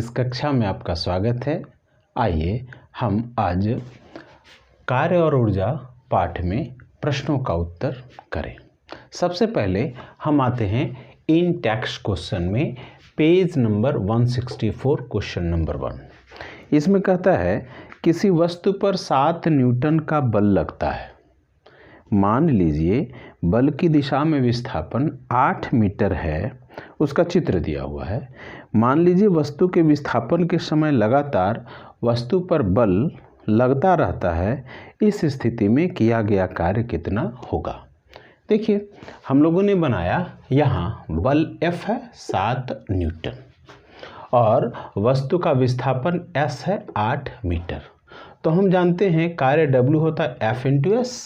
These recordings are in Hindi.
इस कक्षा में आपका स्वागत है। आइए हम आज कार्य और ऊर्जा पाठ में प्रश्नों का उत्तर करें। सबसे पहले हम आते हैं इन टेक्स्ट क्वेश्चन में, पेज नंबर 164 क्वेश्चन नंबर 1। इसमें कहता है किसी वस्तु पर 7 न्यूटन का बल लगता है। मान लीजिए बल की दिशा में विस्थापन 8 मीटर है, उसका चित्र दिया हुआ है। मान लीजिए वस्तु के विस्थापन के समय लगातार वस्तु पर बल लगता रहता है। इस स्थिति में किया गया कार्य कितना होगा। देखिए हम लोगों ने बनाया, यहाँ बल F है 7 न्यूटन और वस्तु का विस्थापन S है 8 मीटर। तो हम जानते हैं कार्य W होता है F इंटू S।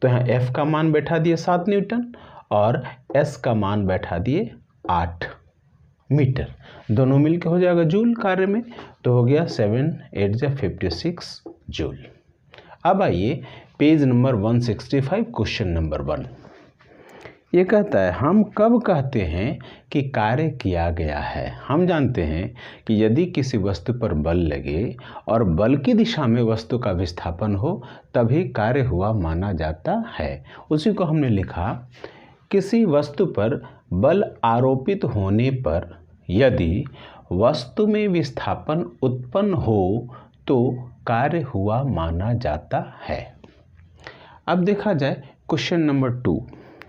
तो यहाँ F का मान बैठा दिए 7 न्यूटन और S का मान बैठा दिए 8 मीटर। दोनों मिलकर हो जाएगा जूल कार्य में, तो हो गया 7 8 जा 56 जूल। अब आइए पेज नंबर 165 क्वेश्चन नंबर 1। ये कहता है हम कब कहते हैं कि कार्य किया गया है। हम जानते हैं कि यदि किसी वस्तु पर बल लगे और बल की दिशा में वस्तु का विस्थापन हो तभी कार्य हुआ माना जाता है। उसी को हमने लिखा, किसी वस्तु पर बल आरोपित होने पर यदि वस्तु में विस्थापन उत्पन्न हो तो कार्य हुआ माना जाता है। अब देखा जाए क्वेश्चन नंबर 2।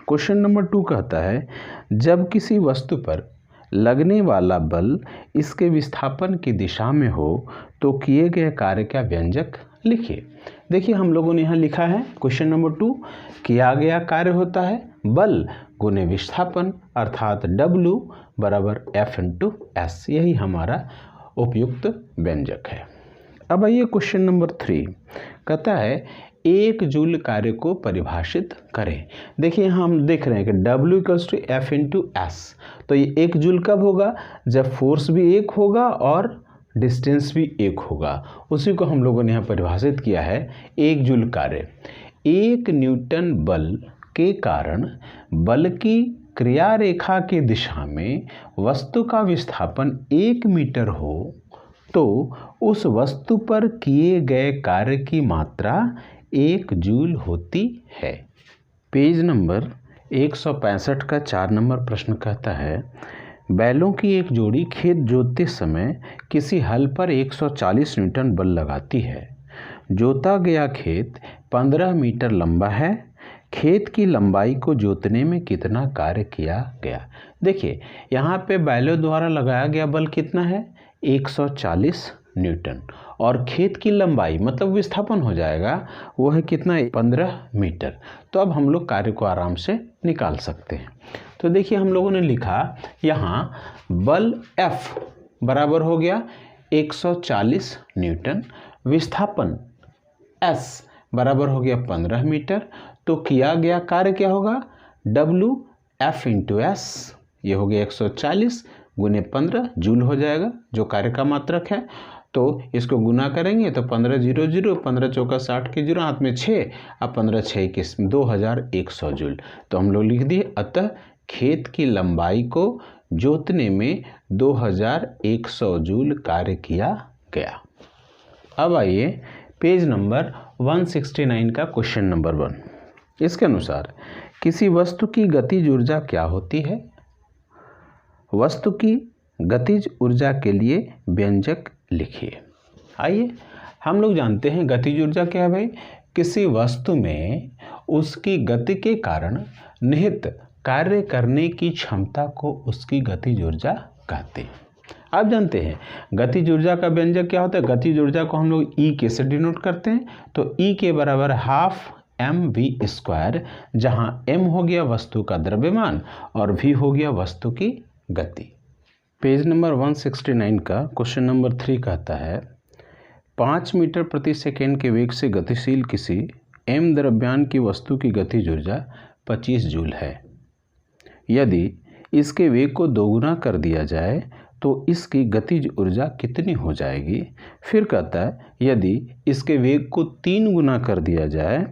क्वेश्चन नंबर 2 कहता है जब किसी वस्तु पर लगने वाला बल इसके विस्थापन की दिशा में हो तो किए गए कार्य का व्यंजक लिखिए। देखिए हम लोगों ने यहाँ लिखा है क्वेश्चन नंबर 2, किया गया कार्य होता है बल गुने विस्थापन अर्थात W बराबर F इंटू S। यही हमारा उपयुक्त व्यंजक है। अब आइए क्वेश्चन नंबर 3 कहता है 1 जूल कार्य को परिभाषित करें। देखिए यहाँ हम देख रहे हैं कि W equals to F into S। तो ये 1 जूल कब होगा, जब फोर्स भी 1 होगा और डिस्टेंस भी 1 होगा। उसी को हम लोगों ने यहाँ परिभाषित किया है 1 जूल कार्य। 1 न्यूटन बल के कारण बल की क्रिया रेखा की दिशा में वस्तु का विस्थापन 1 मीटर हो तो उस वस्तु पर किए गए कार्य की मात्रा 1 जूल होती है। पेज नंबर 165 का 4 नंबर प्रश्न कहता है बैलों की एक जोड़ी खेत जोतते समय किसी हल पर 140 न्यूटन बल लगाती है। जोता गया खेत 15 मीटर लंबा है। खेत की लंबाई को जोतने में कितना कार्य किया गया। देखिए यहाँ पे बैलों द्वारा लगाया गया बल कितना है, 140 न्यूटन और खेत की लंबाई मतलब विस्थापन हो जाएगा वो है कितना, 15 मीटर। तो अब हम लोग कार्य को आराम से निकाल सकते हैं। तो देखिए हम लोगों ने लिखा यहाँ बल F बराबर हो गया 140 न्यूटन, विस्थापन S बराबर हो गया 15 मीटर। तो किया गया कार्य क्या होगा, W F इंटू S। ये हो गया 140 गुने 15 जूल हो जाएगा जो कार्य का मात्रक है। तो इसको गुना करेंगे तो 15 0 0, 15 चौका 60 के 0, हाथ में 6, अब 15 6 के 2100 जूल। तो हम लोग लिख दिए अतः खेत की लंबाई को जोतने में 2100 जूल कार्य किया गया। अब आइए पेज नंबर 169 का क्वेश्चन नंबर 1। इसके अनुसार किसी वस्तु की गतिज ऊर्जा क्या होती है। वस्तु की गतिज ऊर्जा के लिए व्यंजक लिखिए। आइए हम लोग जानते हैं गतिज ऊर्जा क्या है भाई, किसी वस्तु में उसकी गति के कारण निहित कार्य करने की क्षमता को उसकी गतिज ऊर्जा कहते हैं। आप जानते हैं गतिज ऊर्जा का व्यंजक क्या होता है। गतिज ऊर्जा को हम लोग E के से डिनोट करते हैं। तो E के बराबर हाफ mv², जहां m हो गया वस्तु का द्रव्यमान और v हो गया वस्तु की गति। पेज नंबर 169 का क्वेश्चन नंबर 3 कहता है 5 मीटर प्रति सेकेंड के वेग से गतिशील किसी m द्रव्यमान की वस्तु की गतिज ऊर्जा 25 जूल है। यदि इसके वेग को दोगुना कर दिया जाए तो इसकी गतिज ऊर्जा कितनी हो जाएगी। फिर कहता है यदि इसके वेग को 3 गुना कर दिया जाए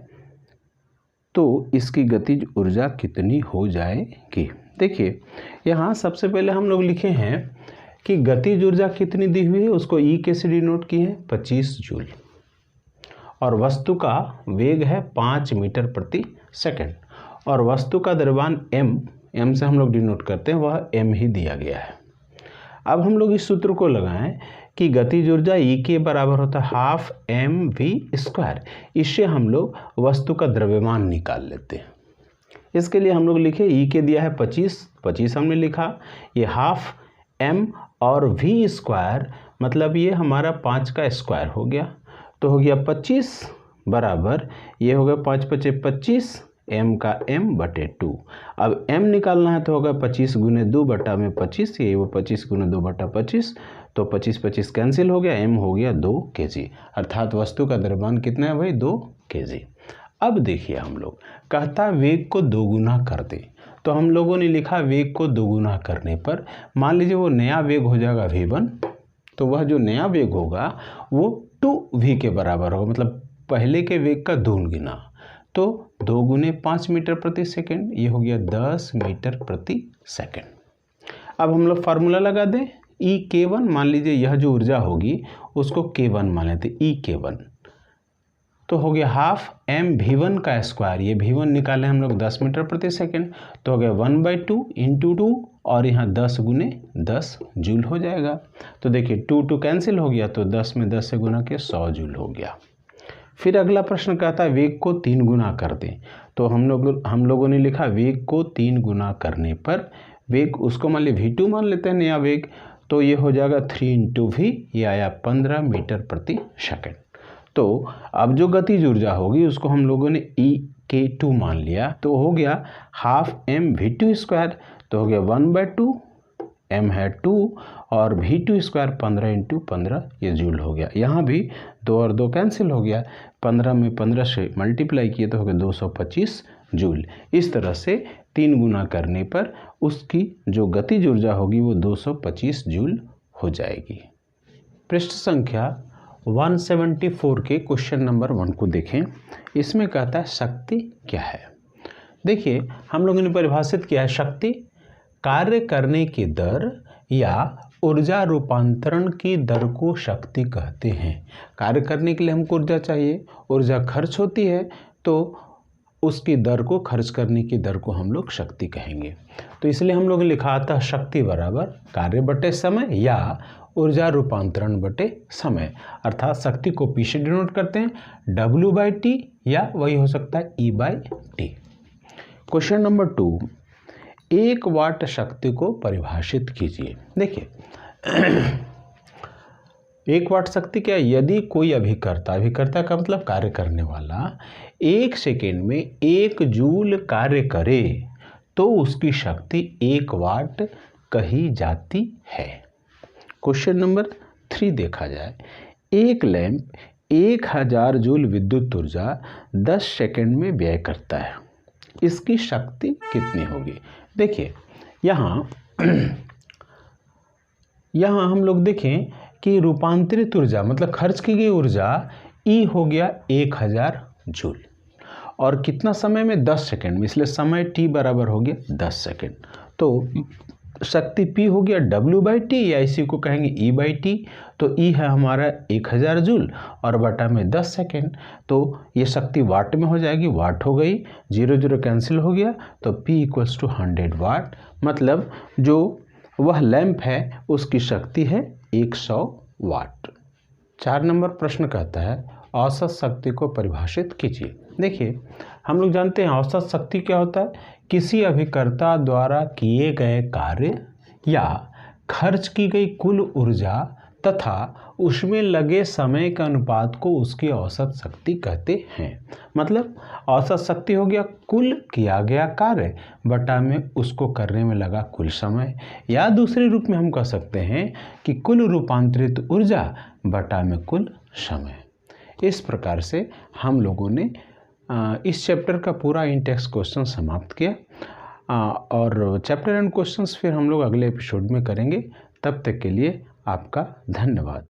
तो इसकी गतिज ऊर्जा कितनी हो जाएगी। देखिए यहाँ सबसे पहले हम लोग लिखे हैं कि गतिज ऊर्जा कितनी दी हुई है, उसको ई के से डिनोट की है 25 जूल, और वस्तु का वेग है 5 मीटर प्रति सेकंड, और वस्तु का द्रव्यमान एम से हम लोग डिनोट करते हैं, वह एम ही दिया गया है। अब हम लोग इस सूत्र को लगाएं कि गतिज ऊर्जा ई के बराबर होता है हाफ एम वी स्क्वायर। इससे हम लोग वस्तु का द्रव्यमान निकाल लेते हैं। इसके लिए हम लोग लिखे ई के दिया है 25 हमने लिखा, ये हाफ एम और वी स्क्वायर मतलब ये हमारा 5 का स्क्वायर हो गया, तो हो गया 25 बराबर ये हो गया 5 पचे 25 m का m बटे 2। अब m निकालना है तो होगा 25 गुने 2 बटा में 25, ये वो 25 गुने 2 बटा 25, तो 25 कैंसिल हो गया, m हो गया 2 kg, अर्थात वस्तु का द्रव्यमान कितना है भाई 2 kg। अब देखिए हम लोग कहता वेग को दोगुना कर दे, तो हम लोगों ने लिखा वेग को दोगुना करने पर मान लीजिए वो नया वेग हो जाएगा v1, तो वह जो नया वेग होगा वो 2v के बराबर होगा, मतलब पहले के वेग का 2 गुना, तो 2 गुने 5 मीटर प्रति सेकंड, ये हो गया 10 मीटर प्रति सेकंड। अब हम लोग फार्मूला लगा दें, ई के1 मान लीजिए यह जो ऊर्जा होगी उसको के1 मान लेते, ई के1 तो हो गया हाफ एम v1 का स्क्वायर, ये v1 निकाले हम लोग 10 मीटर प्रति सेकंड, तो हो गया 1/2 इंटू 2 और यहाँ 10 गुने 10 जूल हो जाएगा। तो देखिए 2 कैंसिल हो गया, तो 10 में 10 से गुना के 100 जूल हो गया। फिर अगला प्रश्न कहता है वेग को 3 गुना कर दें, तो हम लोगों ने लिखा वेग को 3 गुना करने पर वेग उसको मान लीजिए v2 मान लेते हैं नया वेग, तो ये हो जाएगा 3 इंटू v, ये आया 15 मीटर प्रति सेकंड। तो अब जो गतिज ऊर्जा होगी उसको हम लोगों ने ई के 2 मान लिया, तो हो गया हाफ एम v2 स्क्वायर, तो हो गया 1/2 m है 2 और v2 स्क्वायर 15 इंटू 15 ये जूल हो गया। यहाँ भी 2 और 2 कैंसिल हो गया, 15 में 15 से मल्टीप्लाई किए तो हो गया 225 जूल। इस तरह से 3 गुना करने पर उसकी जो गतिज ऊर्जा होगी वो 225 जूल हो जाएगी। पृष्ठ संख्या 174 के क्वेश्चन नंबर 1 को देखें। इसमें कहता है शक्ति क्या है। देखिए हम लोगों ने परिभाषित किया है शक्ति कार्य करने की दर या ऊर्जा रूपांतरण की दर को शक्ति कहते हैं। कार्य करने के लिए हमको ऊर्जा चाहिए, ऊर्जा खर्च होती है तो उसकी दर को, खर्च करने की दर को हम लोग शक्ति कहेंगे। तो इसलिए हम लोग लिखा था शक्ति बराबर कार्य बटे समय या ऊर्जा रूपांतरण बटे समय, अर्थात शक्ति को पी से डिनोट करते हैं W/T या वही हो सकता है E/T। क्वेश्चन नंबर 2, 1 वाट शक्ति को परिभाषित कीजिए। देखिए 1 वाट शक्ति क्या है, यदि कोई अभिकर्ता का मतलब कार्य करने वाला 1 सेकेंड में 1 जूल कार्य करे तो उसकी शक्ति 1 वाट कही जाती है। क्वेश्चन नंबर 3 देखा जाए, एक लैंप 1000 जूल विद्युत ऊर्जा 10 सेकेंड में व्यय करता है, इसकी शक्ति कितनी होगी। देखिए यहाँ हम लोग देखें कि रूपांतरित ऊर्जा मतलब खर्च की गई ऊर्जा E हो गया 1000 जूल और कितना समय में 10 सेकेंड में, इसलिए समय T बराबर हो गया 10 सेकेंड। तो शक्ति P हो गया W/T या इसी को कहेंगे E/T। तो E है हमारा 1000 जूल और बटा में 10 सेकेंड, तो ये शक्ति वाट में हो जाएगी, वाट हो गई, 0 कैंसिल हो गया, तो P = 100 वाट, मतलब जो वह लैंप है उसकी शक्ति है 100 वाट। 4 नंबर प्रश्न कहता है औसत शक्ति को परिभाषित कीजिए। देखिए हम लोग जानते हैं औसत शक्ति क्या होता है, किसी अभिकर्ता द्वारा किए गए कार्य या खर्च की गई कुल ऊर्जा तथा उसमें लगे समय के अनुपात को उसकी औसत शक्ति कहते हैं। मतलब औसत शक्ति हो गया कुल किया गया कार्य बटा में उसको करने में लगा कुल समय, या दूसरे रूप में हम कह सकते हैं कि कुल रूपांतरित ऊर्जा बटा में कुल समय। इस प्रकार से हम लोगों ने इस चैप्टर का पूरा इन टेक्स्ट क्वेश्चन समाप्त किया और चैप्टर एंड क्वेश्चंस फिर हम लोग अगले एपिसोड में करेंगे। तब तक के लिए आपका धन्यवाद।